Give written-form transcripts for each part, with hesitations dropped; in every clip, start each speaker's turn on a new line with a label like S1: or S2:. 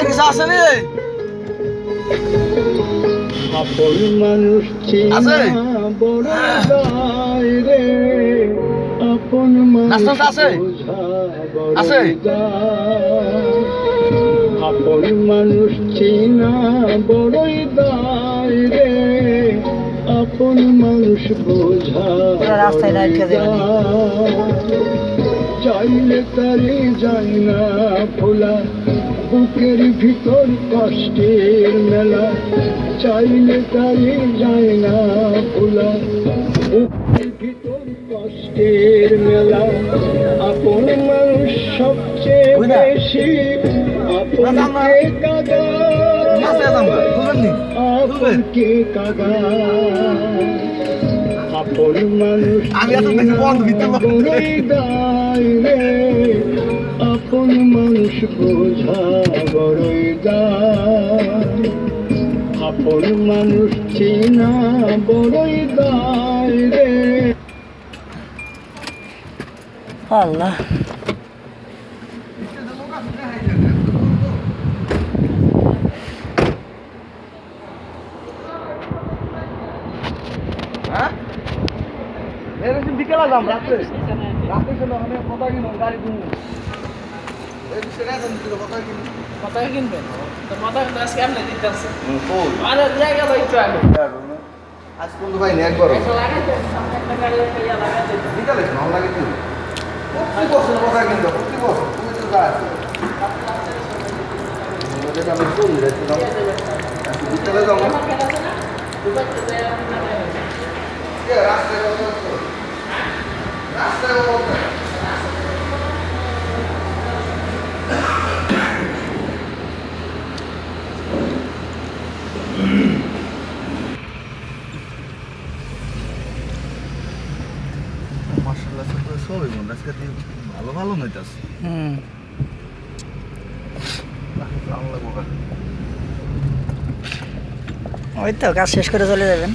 S1: কিছু আছে নি
S2: আপন মানুষ
S1: আছে?
S2: চেনা বড় দায় রে, আপন মানুষ
S1: নাস্তা আছে?
S2: বোঝা বড়
S1: আছে?
S2: দায়। আপন মানুষ চেনা বড়ই দায় রে, আপন মানুষ বোঝা
S3: রাস্তায়
S2: বড়ই
S3: লাইটকে দেবেন।
S2: দায়। চাইলে তারে যায় না ভোলা, বুকের ভিতর কষ্টের মেলা। চাইলে তারে যায় না ভোলা, বুকের ভিতর কষ্টের মেলা। আপন মানুষ সবচেয়ে বেশি আপনকে কাদা, আপনকে কাদা। আপন মানুষ
S1: আমি এত দেখি বন্ধ ভিতরে বন্ধ।
S2: বড়ই দায় রে, আপন মানুষ বোঝা বড়ই দায়। আপন মানুষ চেনা বড়ই দায় রে।
S3: আল্লাহ
S1: হ্যাঁ এরকম বিকেলা যাম রাত্রে রাত্রে চলো আমি কথা কিনো গাড়ি কিনবো এই সেটা কথা কিনো
S4: কথা কিনবেন তো কথা কিন্তু আজকে আপনি দিতে আসছে
S1: কই
S4: আরে জায়গা ভাই একটু আগে
S1: আজ পর্যন্ত পাইনি একবারও
S4: একটা লাগাইতে সামনে একটা গাড়ি একটা ইয়া লাগাইতে
S1: বিকালে ভালো লাগে কি প্রতি বছর কথা কিনতো প্রতি বছর তুমি তো যা আমি করি বিকালে যাবো
S4: আমার কেন আছে না দুবার তো যায় আপনি না
S1: রাস্তায় রাস্তায় মাশাআল্লাহ তো সবই মন আজকে ভালো ভালো নইতাছে ভালো লাগবো
S3: ওই তো কাজ শেষ করে চলে যাবেন।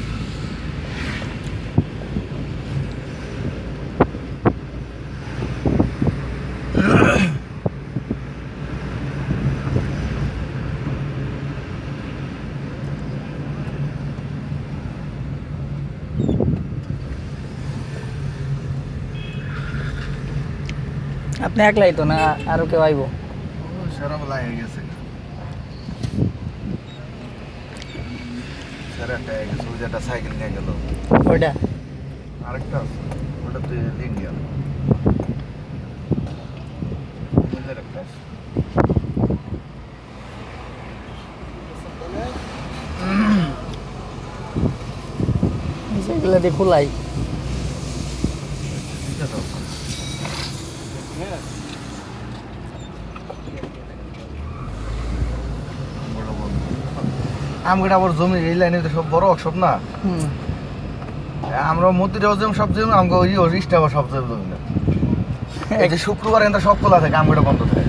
S3: আপনি একলাই তো না আরো কেউ আইব?
S1: সারা বেলা হয়ে গেছে সারা টাই গেছে ওই যে একটা সাইকেল নিয়ে গেল
S3: ওইটা
S1: আরেকটা আছে ওটা তো ইন্ডিয়ান একটা আছে।
S3: সেগুলো দিয়ে ফুলাই
S1: ঠিক আছে আমগেটা আবার জমি এই লাইনে তো সব বড় সব না আমরা মতিরাও যেমন সব জমি আমগো ওই রিস্টা আবার সব জমি না এই যে শুক্রবার এটা সব খোলা থাকে আমগেটা বন্ধ থাকে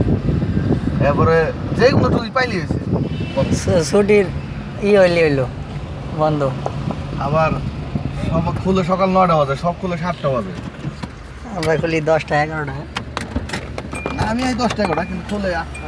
S1: এরপরে যেগুলো তুই পাইলি হয়েছে
S3: ছুটির হইলো বন্ধ।
S1: আবার সব খুলে সকাল 9টা বাজে সব খুলে 7টা বাজে
S3: আমরা খুলি 10টা 11টা।
S1: আমি এই 10টা করে কিন্তু খুলে 8টা